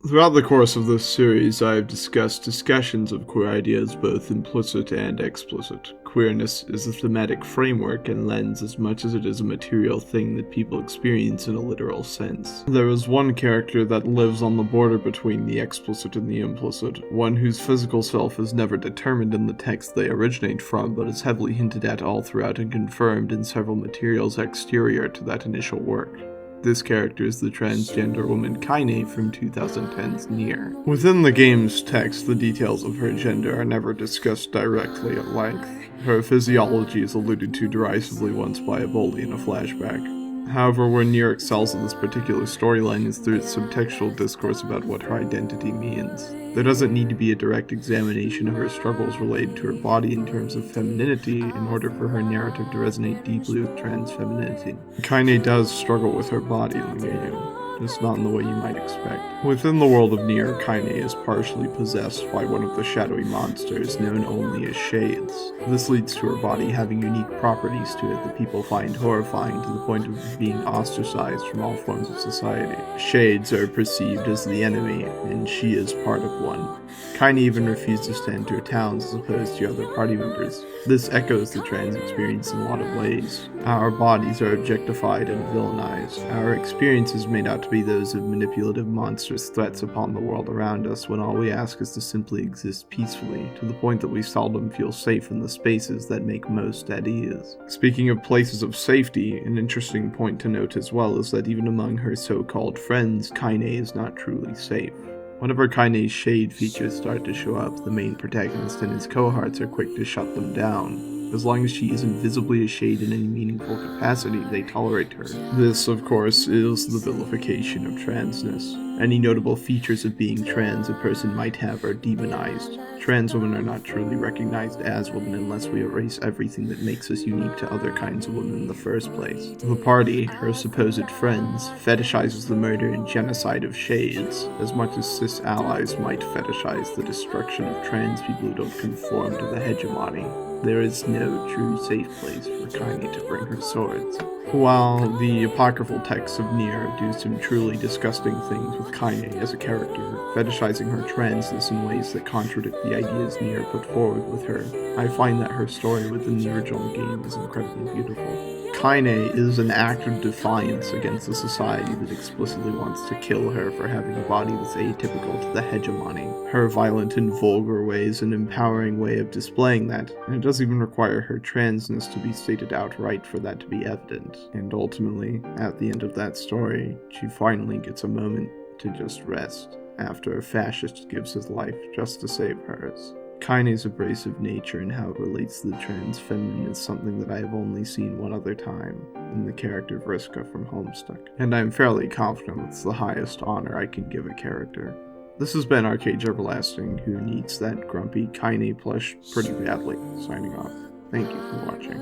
Throughout the course of this series, I have discussed discussions of queer ideas both implicit and explicit. Queerness is a thematic framework and lens as much as it is a material thing that people experience in a literal sense. There is one character that lives on the border between the explicit and the implicit, one whose physical self is never determined in the text they originate from, but is heavily hinted at all throughout and confirmed in several materials exterior to that initial work. This character is the transgender woman Kainé from 2010's NieR. Within the game's text, the details of her gender are never discussed directly at length. Her physiology is alluded to derisively once by a bully in a flashback. However, where NieR excels in this particular storyline is through its subtextual discourse about what her identity means. There doesn't need to be a direct examination of her struggles related to her body in terms of femininity in order for her narrative to resonate deeply with trans femininity. Kainé does struggle with her body in the game, just not in the way you might expect. Within the world of NieR, Kainé is partially possessed by one of the shadowy monsters known only as Shades. This leads to her body having unique properties to it that people find horrifying to the point of being ostracized from all forms of society. Shades are perceived as the enemy, and she is part of one. Kainé even refuses to enter towns as opposed to other party members. This echoes the trans experience in a lot of ways. Our bodies are objectified and villainized. Our experience is made out to be those of manipulative, monstrous threats upon the world around us when all we ask is to simply exist peacefully, to the point that we seldom feel safe in the spaces that make most at ease. Speaking of places of safety, an interesting point to note as well is that even among her so-called friends, Kainé is not truly safe. Whenever Kainé's shade features start to show up, the main protagonist and his cohorts are quick to shut them down. As long as she isn't visibly a shade in any meaningful capacity, they tolerate her. This, of course, is the vilification of transness. Any notable features of being trans a person might have are demonized. Trans women are not truly recognized as women unless we erase everything that makes us unique to other kinds of women in the first place. The party, her supposed friends, fetishizes the murder and genocide of shades, as much as cis allies might fetishize the destruction of trans people who don't conform to the hegemony. There is no true safe place for Kainé to bring her swords. While the apocryphal texts of NieR do some truly disgusting things with Kainé as a character, fetishizing her transness in ways that contradict the ideas NieR put forward with her, I find that her story within the original game is incredibly beautiful. Kainé is an act of defiance against a society that explicitly wants to kill her for having a body that's atypical to the hegemony. Her violent and vulgar way is an empowering way of displaying that, and it doesn't even require her transness to be stated outright for that to be evident. And ultimately, at the end of that story, she finally gets a moment to just rest, after a fascist gives his life just to save hers. Kainé's abrasive nature and how it relates to the trans feminine is something that I have only seen one other time, in the character Vriska from Homestuck, and I am fairly confident it's the highest honor I can give a character. This has been Arcade Everlasting, who needs that grumpy Kainé plush pretty badly, signing off. Thank you for watching.